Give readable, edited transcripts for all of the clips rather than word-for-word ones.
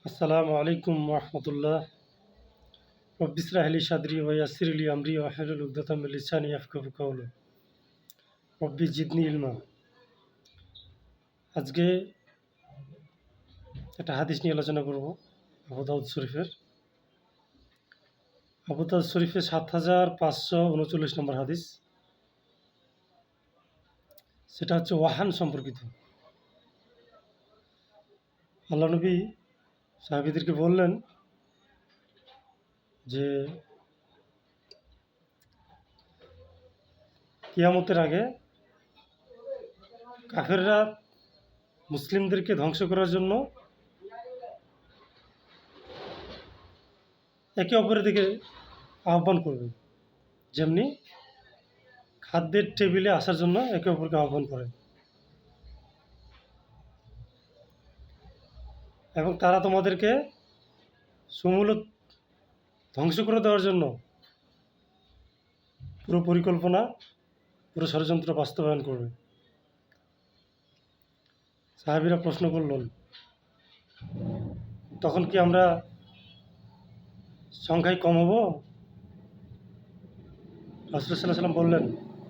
আসসালামু আলাইকুম ওরহমতুল্লাহ। রব্বি ইশরাহ লি সাদরি ওয়া ইয়াসসির লি আমরি ওয়াহলুল উকদাতাম মিন লিসানি ইয়াফকাহু কাওলি। রব্বি জিদনি ইলমা। আজকে একটা হাদিস নিয়ে আলোচনা করব আবু দাউদ শরীফের। আবু দাউদ শরীফের ৭৫৩৯ নম্বর হাদিস। সেটা হচ্ছে ওয়াহান সম্পর্কিত। আল্লাহ নবী সাহাবীদেরকে বললেন যে কিয়ামতের আগে কাফেররা মুসলিমদেরকে ধ্বংস করার জন্য একে অপরের দিকে আহ্বান করবে, যেমনি খাদ্যের টেবিলে আসার জন্য একে অপরকে আহ্বান করে, এবং তারা তোমাদেরকে সমূল ধ্বংস করে দেওয়ার জন্য পুরো পরিকল্পনা, পুরো ষড়যন্ত্র বাস্তবায়ন করবে। সাহাবীরা প্রশ্ন করলেন, তখন কি আমরা সংখ্যায় কম হব? রাসূল সাল্লাল্লাহু আলাইহি ওয়াসাল্লাম বললেন,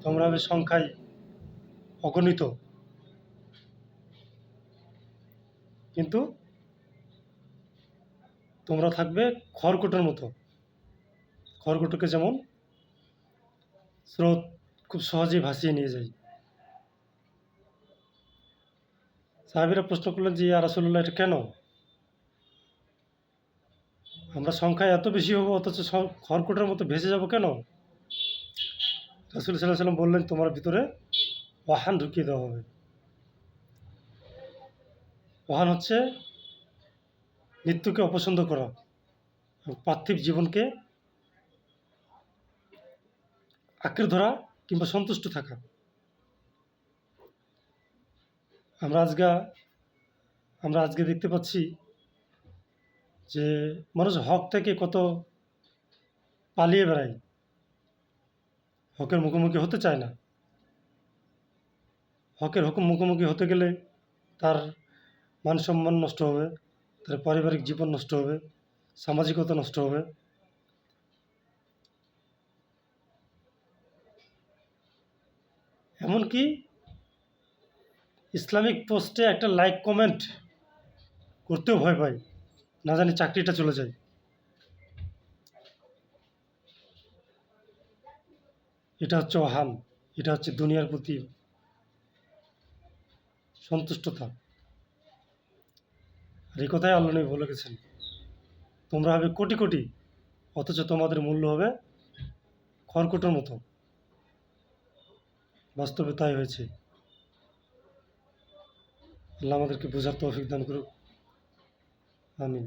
তোমরা হবে সংখ্যায় অগণিত, কিন্তু তোমরা থাকবে খড়কুটোর মতো। খড়কুটোকে যেমন স্রোত খুব সহজেই ভাসিয়ে নিয়ে যায়। সাহাবীরা প্রশ্ন করলেন যে, ইয়া রাসূলুল্লাহ, এটা কেন? আমরা সংখ্যায় এত বেশি হব, অথচ খড়কুটোর মতো ভেসে যাব কেন? রাসূল সাল্লাল্লাহু আলাইহি ওয়াসাল্লাম বললেন, তোমার ভিতরে ওয়াহান ঢুকিয়ে দেওয়া হবে। ওয়াহান হচ্ছে মৃত্যুকে অপছন্দ করা, পার্থিব জীবনকে আঁকড়ে ধরা কিংবা সন্তুষ্ট থাকা। আমরা আজকে দেখতে পাচ্ছি যে মানুষ হক থেকে কত পালিয়ে বেড়ায়, হকের মুখোমুখি হতে চায় না। হকের মুখোমুখি হতে গেলে তার মান সম্মান নষ্ট হবে, তার পারিবারিক জীবন নষ্ট হবে, সামাজিকতা নষ্ট হবে। এমনকি ইসলামিক পোস্টে একটা লাইক কমেন্ট করতেও ভয় পায়, না জানি চাকরিটা চলে যায়। এটা হচ্ছে ওয়াহান, এটা হচ্ছে দুনিয়ার প্রতি সন্তুষ্টতা। আর এই কথাই আল্লাহ নবী বলে গেছেন, তোমরা হবে কোটি কোটি, অথচ তোমাদের মূল্য হবে খড়কুটোর মতো। বাস্তবে তাই হয়েছে। আল্লাহ আমাদেরকে বোঝার তৌফিক দান করুক। আমিন।